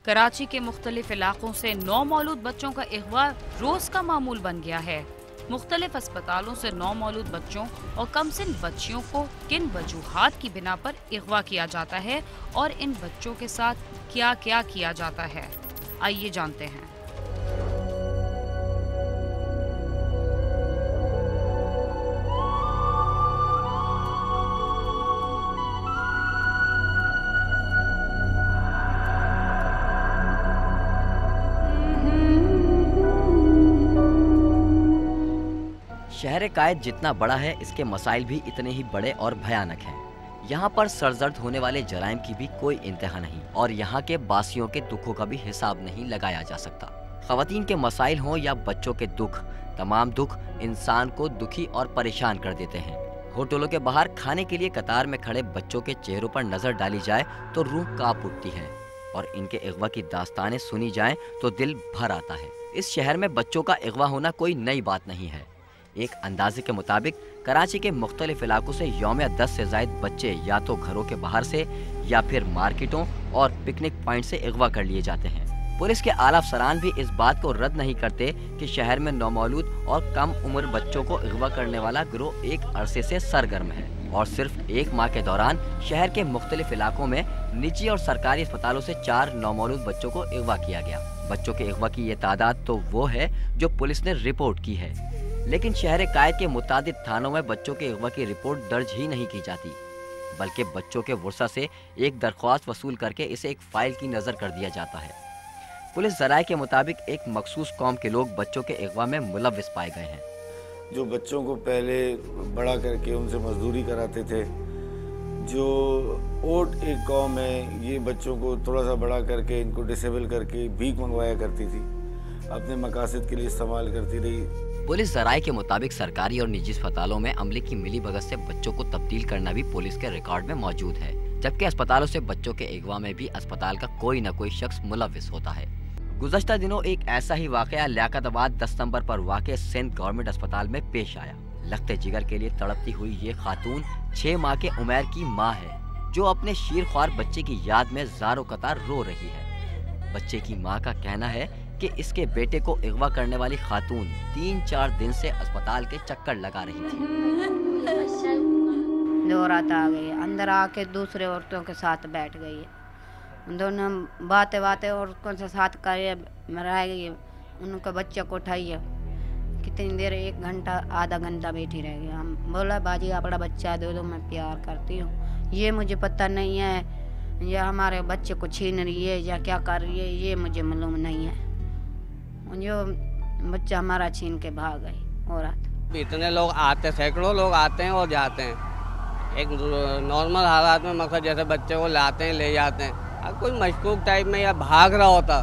कराची के मुख्तलिफ इलाकों से नौमौलूद बच्चों का अगवा रोज का मामूल बन गया है। मुख्तलिफ अस्पतालों से नौमौलूद बच्चों और कमसिन बच्चियों को किन वजूहात की बिना पर अगवा किया जाता है और इन बच्चों के साथ क्या क्या किया जाता है, आइए जानते हैं। शहर कायद जितना बड़ा है, इसके मसाइल भी इतने ही बड़े और भयानक हैं। यहाँ पर सरजर्द होने वाले जराइम की भी कोई इंतहा नहीं और यहाँ के बासियों के दुखों का भी हिसाब नहीं लगाया जा सकता। खवातीन के मसाइल हों या बच्चों के दुख, तमाम दुख इंसान को दुखी और परेशान कर देते हैं। होटलों के बाहर खाने के लिए कतार में खड़े बच्चों के चेहरों पर नजर डाली जाए तो रूह कांप उठती है और इनके अगवा की दास्तानें सुनी जाएं तो दिल भर आता है। इस शहर में बच्चों का अगवा होना कोई नई बात नहीं है। एक अंदाजे के मुताबिक कराची के मुख्तलिफ इलाकों से यौमिया 10 से ज़ायद बच्चे या तो घरों के बाहर से या फिर मार्केटों और पिकनिक पॉइंट से अगवा कर लिए जाते हैं। पुलिस के आला अफसरान भी इस बात को रद्द नहीं करते कि शहर में नौमौलूद और कम उम्र बच्चों को अगवा करने वाला गिरोह एक अरसे से सरगर्म है और सिर्फ एक माह के दौरान शहर के मुख्तलिफ इलाकों में निजी और सरकारी अस्पतालों से 4 नौमौलूद बच्चों को अगवा किया गया। बच्चों के अगवा की ये तादाद तो वो है जो पुलिस ने रिपोर्ट की है, लेकिन शहर कायद के मुतादिद थानों में बच्चों के अगवा की रिपोर्ट दर्ज ही नहीं की जाती, बल्कि बच्चों के वर्सा से एक दरख्वास्त वसूल करके इसे एक फाइल की नज़र कर दिया जाता है। पुलिस ज़राए के मुताबिक एक मखसूस कौम के लोग बच्चों के अगवा में मुलव्विस पाए गए हैं, जो बच्चों को पहले बड़ा करके उनसे मजदूरी कराते थे। जो ओट एक कौम है, ये बच्चों को थोड़ा सा बड़ा करके इनको डिसेबल करके भीख मंगवाया करती थी, अपने मकासद के लिए इस्तेमाल करती रही। पुलिस ज़राए के मुताबिक सरकारी और निजी अस्पतालों में अमले की मिली भगत से बच्चों को तब्दील करना भी पुलिस के रिकॉर्ड में मौजूद है, जबकि अस्पतालों से बच्चों के अगवा में भी अस्पताल का कोई न कोई शख्स मुलव्विस होता है। गुज़श्ता दिनों एक ऐसा ही वाक़या लियाकताबाद 10 नंबर पर वाक़े सिंध गवर्नमेंट अस्पताल में पेश आया। लखते जिगर के लिए तड़पती हुई ये खातून 6 माह के उमैर की माँ है, जो अपने शीरख्वार बच्चे की याद में ज़ारो कतार रो रही है। बच्चे की माँ का कहना है कि इसके बेटे को अगवा करने वाली खातून 3-4 दिन से अस्पताल के चक्कर लगा रही थी। 2 रात आ गई, अंदर आके दूसरे औरतों के साथ बैठ गई है। दोनों बातें औरतों से साथ कर रह गई। उनका बच्चे को उठाइए, कितनी देर, 1 घंटा आधा घंटा बैठी रह गई। हम बोला बाजी अपना बच्चा दे दो, मैं प्यार करती हूँ, ये मुझे पता नहीं है, या हमारे बच्चे को छीन रही है या क्या कर रही है, ये मुझे मालूम नहीं है। जो बच्चा हमारा छीन के भाग गई औरत। इतने लोग आते, सैकड़ों लोग आते हैं और जाते हैं। एक नॉर्मल हालात में मकसद जैसे बच्चे को लाते हैं, ले जाते हैं। अब कोई मशकूक टाइप में या भाग रहा होता,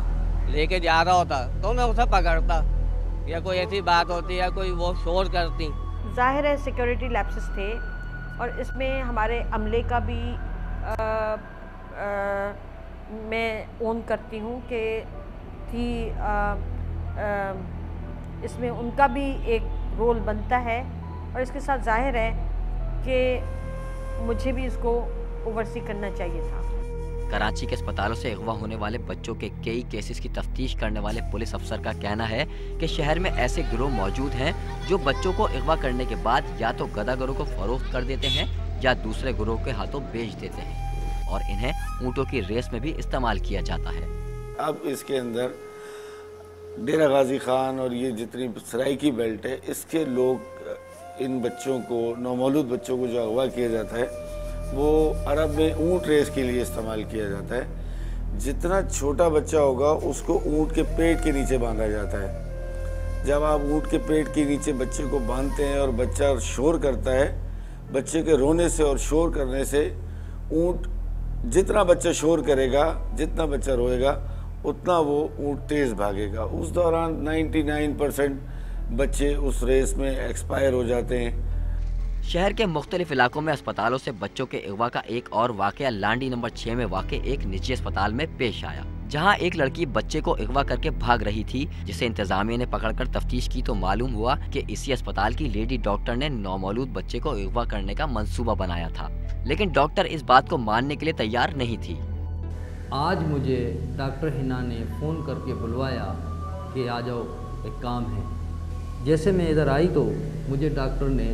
लेके जा रहा होता, तो मैं उसे पकड़ता, या कोई ऐसी बात होती या कोई वो शोर करती। जाहिर है सिक्योरिटी लैप्सेस थे और इसमें हमारे अमले का भी मैं ओन करती हूँ कि थी, इसमें उनका भी एक रोल बनता है और इसके साथ जाहिर है कि मुझे भी इसको ओवरसी करना चाहिए था। कराची के अस्पतालों से अगवा होने वाले बच्चों के कई केसेस की तफ्तीश करने वाले पुलिस अफसर का कहना है कि शहर में ऐसे गिरोह मौजूद हैं जो बच्चों को अगवा करने के बाद या तो गदागरों को फरोख्त कर देते हैं या दूसरे गिरोह के हाथों बेच देते हैं और इन्हें ऊँटों की रेस में भी इस्तेमाल किया जाता है। अब इसके अंदर डेरा गाजी खान और ये जितनी सराइकी बेल्ट है, इसके लोग इन बच्चों को, नौमौलूद बच्चों को जो अगवा किया जाता है, वो अरब में ऊँट रेस के लिए इस्तेमाल किया जाता है। जितना छोटा बच्चा होगा उसको ऊँट के पेट के नीचे बांधा जाता है। जब आप ऊँट के पेट के नीचे बच्चे को बांधते हैं और बच्चा शोर करता है, बच्चे के रोने से और शोर करने से ऊँट, जितना बच्चा शोर करेगा, जितना बच्चा रोएगा, उतना वो ऊँट तेज़ भागेगा। उस दौरान 99% बच्चे उस रेस में एक्सपायर हो जाते हैं। शहर के मुख्तलिफ इलाकों में अस्पतालों से बच्चों के अगवा का एक और वाकया लांडी नंबर 6 में वाक़े एक निजी अस्पताल में पेश आया, जहां एक लड़की बच्चे को अगवा करके भाग रही थी, जिसे इंतजामिया ने पकड़कर तफ्तीश की तो मालूम हुआ कि इसी अस्पताल की लेडी डॉक्टर ने नौमौलूद बच्चे को अगवा करने का मंसूबा बनाया था, लेकिन डॉक्टर इस बात को मानने के लिए तैयार नहीं थी। आज मुझे डॉक्टर हिना ने फ़ोन करके बुलवाया कि आ जाओ, एक काम है। जैसे मैं इधर आई तो मुझे डॉक्टर ने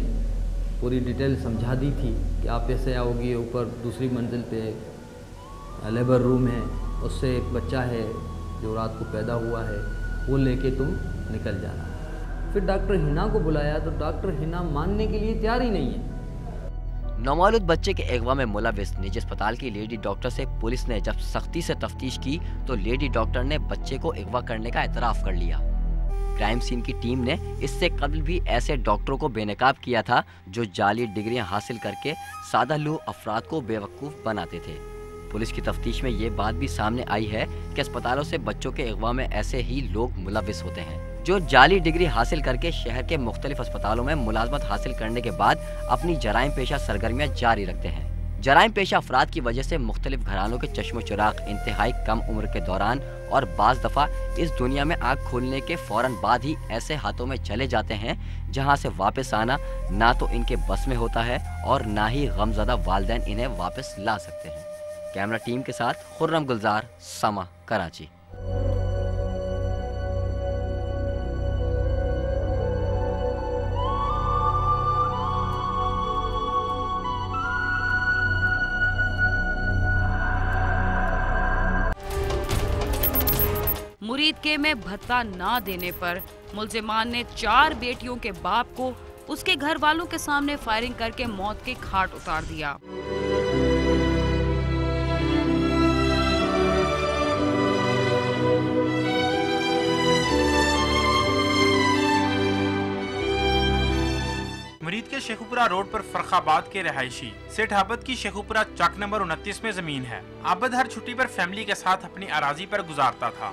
पूरी डिटेल समझा दी थी कि आप ऐसे आओगी, ऊपर दूसरी मंजिल पे लेबर रूम है, उससे एक बच्चा है जो रात को पैदा हुआ है, वो लेके तुम निकल जाना। फिर डॉक्टर हिना को बुलाया तो डॉक्टर हिना मानने के लिए तैयार ही नहीं है। नौमालूद बच्चे के अगवा में मुलविस निजी अस्पताल की लेडी डॉक्टर से पुलिस ने जब सख्ती से तफ्तीश की तो लेडी डॉक्टर ने बच्चे को अगवा करने का एतराफ़ कर लिया। क्राइम सीन की टीम ने इससे कबल भी ऐसे डॉक्टरों को बेनकाब किया था जो जाली डिग्रियां हासिल करके सादा लू अफराद को बेवकूफ़ बनाते थे। पुलिस की तफ्तीश में ये बात भी सामने आई है कि अस्पतालों से बच्चों के अगवा में ऐसे ही लोग मुलविस होते हैं जो जाली डिग्री हासिल करके शहर के मुख्तलिफ अस्पतालों में मुलाजमत हासिल करने के बाद अपनी जराइम पेशा सरगर्मियां जारी रखते हैं। जराइम पेशा अफराद की वजह से मुख्तलिफ घरानों के चश्मो चिराग इंतहाई कम उम्र के दौरान और बाज़ दफ़ा इस दुनिया में आँख खोलने के फ़ौरन बाद ही ऐसे हाथों में चले जाते हैं जहाँ से वापस आना ना तो इनके बस में होता है और ना ही गमज़दा वालिदैन इन्हें वापस ला सकते हैं। कैमरा टीम के साथ खुर्रम गुलजार, समा, कराची। मुरीदके में भत्ता ना देने पर मुल्जिमान ने 4 बेटियों के बाप को उसके घर वालों के सामने फायरिंग करके मौत के घाट उतार दिया। मुरीद के शेखुपुरा रोड पर फरखाबाद के रहायशी सेठ आबद की शेखुपुरा चक नंबर 29 में जमीन है। आबद हर छुट्टी पर फैमिली के साथ अपनी अराजी पर गुजारता था।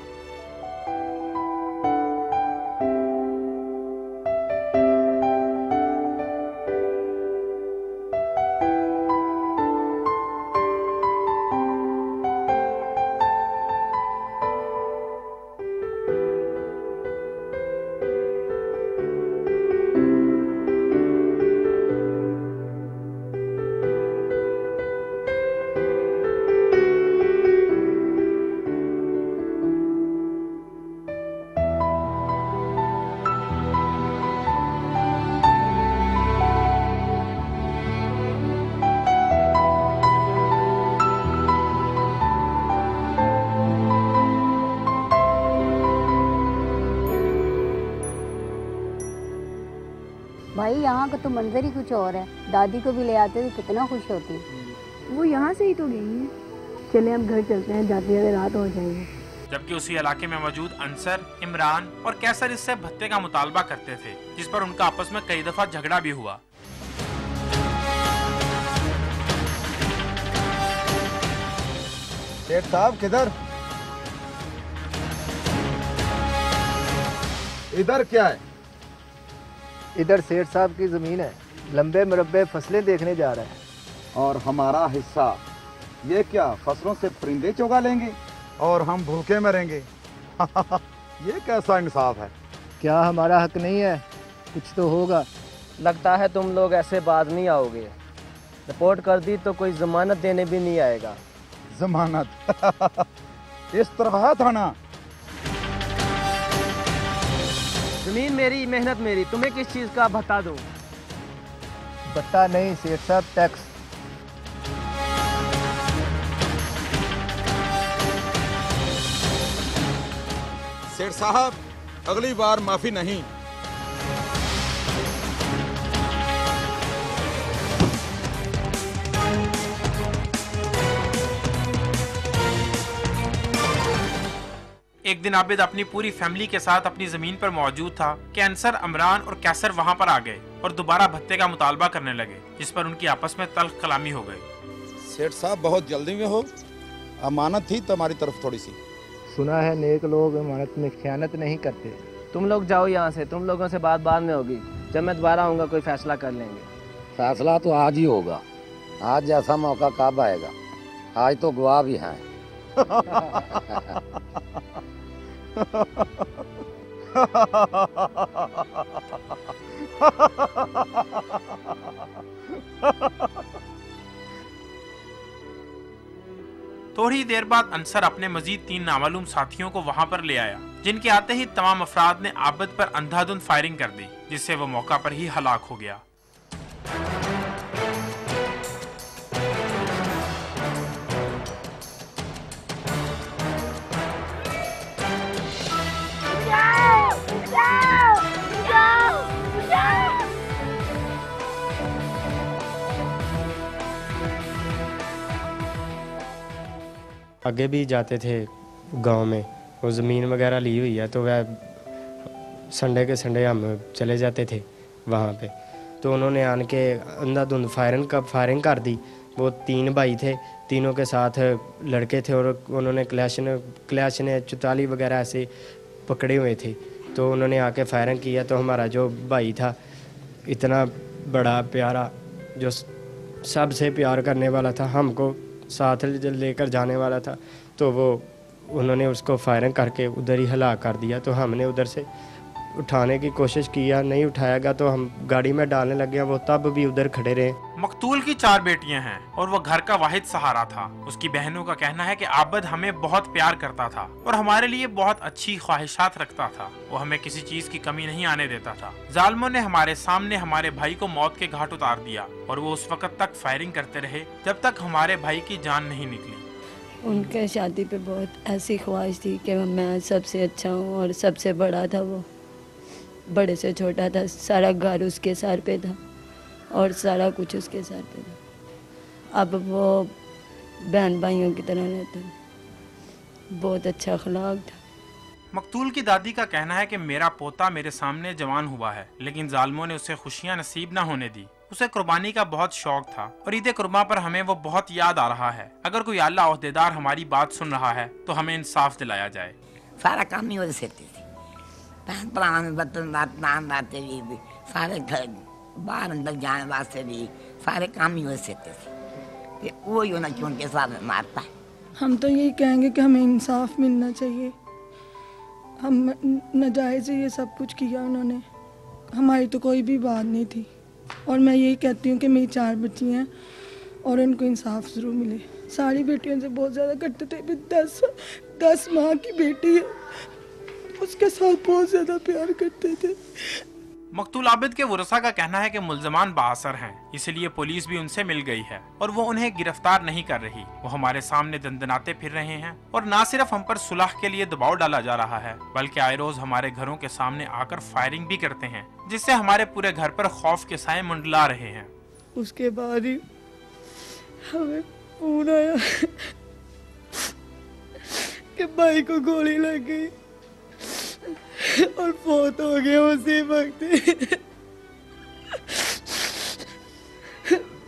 भाई यहाँ का तो मंजर ही कुछ और है। दादी को भी ले आते तो कितना खुश होती। वो यहाँ से ही तो गई है। चले अब घर चलते हैं, जाते जाते रात हो जाएगी। जबकि उसी इलाके में मौजूद अंसर, इमरान और कैसर इससे भत्ते का मुतालबा करते थे, जिस पर उनका आपस में कई दफा झगड़ा भी हुआ। सेठ साहब किधर? इधर क्या है? इधर सेठ साहब की ज़मीन है, लंबे मुरब्बे फसलें देखने जा रहे हैं। और हमारा हिस्सा? ये क्या फसलों से परिंदे चुगा लेंगे और हम भूखे मरेंगे? ये कैसा इंसाफ है? क्या हमारा हक नहीं है? कुछ तो होगा। लगता है तुम लोग ऐसे बाज नहीं आओगे। रिपोर्ट कर दी तो कोई जमानत देने भी नहीं आएगा। जमानत? इस तरह था ना। जमीन मेरी, मेहनत मेरी, तुम्हें किस चीज़ का भत्ता दूं? भत्ता नहीं सेठ साहब, टैक्स। सेठ साहब अगली बार माफी नहीं। एक दिन आबिद अपनी पूरी फैमिली के साथ अपनी जमीन पर मौजूद था कि अंसर, इमरान और कैसर वहां पर आ गए और दोबारा भत्ते का मुतालबा करने लगे, जिस पर उनकी आपस में तल्ख कलामी हो गई। सेठ साहब बहुत जल्दी में हो, अमानत थी तुम्हारी तरफ थोड़ी सी। सुना है नेक लोग अमानत में खयानत नहीं करते। तुम लोग जाओ यहाँ से, तुम लोगों से बात बाद में होगी। जब मैं दोबारा आऊँगा कोई फैसला कर लेंगे। फैसला तो आज ही होगा। आज जैसा मौका कब आएगा? आज तो गवाह भी हैं। थोड़ी देर बाद अंसर अपने मजीद 3 नामालूम साथियों को वहां पर ले आया, जिनके आते ही तमाम अफराद ने आबिद पर अंधाधुंध फायरिंग कर दी, जिससे वो मौका पर ही हलाक हो गया। आगे भी जाते थे गांव में, वो ज़मीन वगैरह ली हुई है, तो वह संडे के संडे हम चले जाते थे वहाँ पे। तो उन्होंने आन के अंधाधुंध फायरिंग कर दी। वो 3 भाई थे, तीनों के साथ लड़के थे, और उन्होंने क्लैश ने 44 वगैरह ऐसे पकड़े हुए थे। तो उन्होंने आके फायरिंग किया, तो हमारा जो भाई था, इतना बड़ा प्यारा, जो सबसे प्यार करने वाला था, हमको साथ लेकर जाने वाला था, तो वो उन्होंने उसको फायरिंग करके उधर ही हलाक कर दिया। तो हमने उधर से उठाने की कोशिश किया, नहीं उठाएगा तो हम गाड़ी में डालने लगे। वो तब भी उधर खड़े रहे। मकतूल की 4 बेटियां हैं और वो घर का वाहिद सहारा था। उसकी बहनों का कहना है कि आबिद हमें बहुत प्यार करता था और हमारे लिए बहुत अच्छी ख्वाहिशात रखता था। वो हमें किसी चीज की कमी नहीं आने देता था। जालिमों ने हमारे सामने हमारे भाई को मौत के घाट उतार दिया और वो उस वक्त तक फायरिंग करते रहे जब तक हमारे भाई की जान नहीं निकली। उनके शादी पे बहुत ऐसी ख्वाहिश थी कि मैं सबसे अच्छा हूँ और सबसे बड़ा था। वो बड़े से छोटा था, सारा घर उसके सर पे था और सारा कुछ उसके सर पे था। अब वो बहन भाइयों की तरह रहते हैं, बहुत अच्छा अखलाक था। मकतूल की दादी का कहना है कि मेरा पोता मेरे सामने जवान हुआ है, लेकिन जालिमों ने उसे खुशियां नसीब न होने दी। उसे कुर्बानी का बहुत शौक था और ईद कुर्बान पर हमें वो बहुत याद आ रहा है। अगर कोई आला ओहदेदार हमारी बात सुन रहा है तो हमें इंसाफ दिलाया जाए। सारा काम नहीं हो सकती थी, बातें भी सारे घर बाहर अंदर जाने वास्ते भी सारे काम ही हो सकते थे। वो ही होना क्यों उनके साथ मारता है। हम तो यही कहेंगे कि हमें इंसाफ मिलना चाहिए। हम नाजायज़ ये सब कुछ किया उन्होंने, हमारी तो कोई भी बात नहीं थी। और मैं यही कहती हूँ कि मेरी 4 बच्ची हैं और उनको इंसाफ ज़रूर मिले। सारी बेटियों से बहुत ज़्यादा करते थे। 10 माह की बेटी है, उसके साथ बहुत ज़्यादा प्यार करते थे। मकतूल आबिद के वरसा का कहना है कि मुल्ज़मान बाअसर हैं, इसलिए पुलिस भी उनसे मिल गई है और वो उन्हें गिरफ्तार नहीं कर रही। वो हमारे सामने दंदनाते फिर रहे हैं और न सिर्फ हम पर सुलह के लिए दबाव डाला जा रहा है, बल्कि आए रोज हमारे घरों के सामने आकर फायरिंग भी करते हैं, जिससे हमारे पूरे घर पर खौफ के साए मंडला रहे हैं। उसके बाद ही हमें फोन आया कि भाई को गोली लग गई और फौत हो गया उसी वक्त।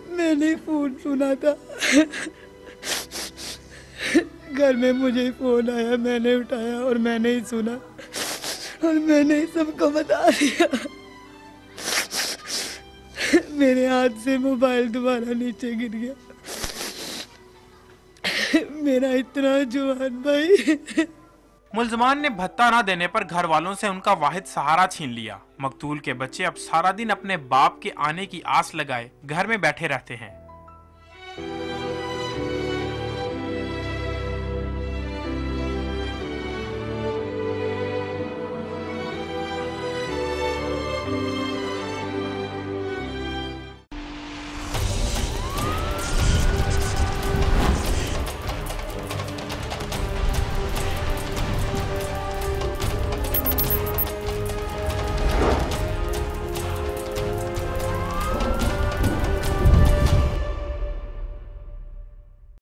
मैंने फोन सुना था, घर में मुझे ही फोन आया, मैंने उठाया और मैंने ही सुना और मैंने ही सबको बता दिया। मेरे हाथ से मोबाइल दोबारा नीचे गिर गया। मेरा इतना जवान भाई। मुल्ज़मान ने भत्ता न देने पर घर वालों से उनका वाहिद सहारा छीन लिया। मकतूल के बच्चे अब सारा दिन अपने बाप के आने की आस लगाए घर में बैठे रहते हैं।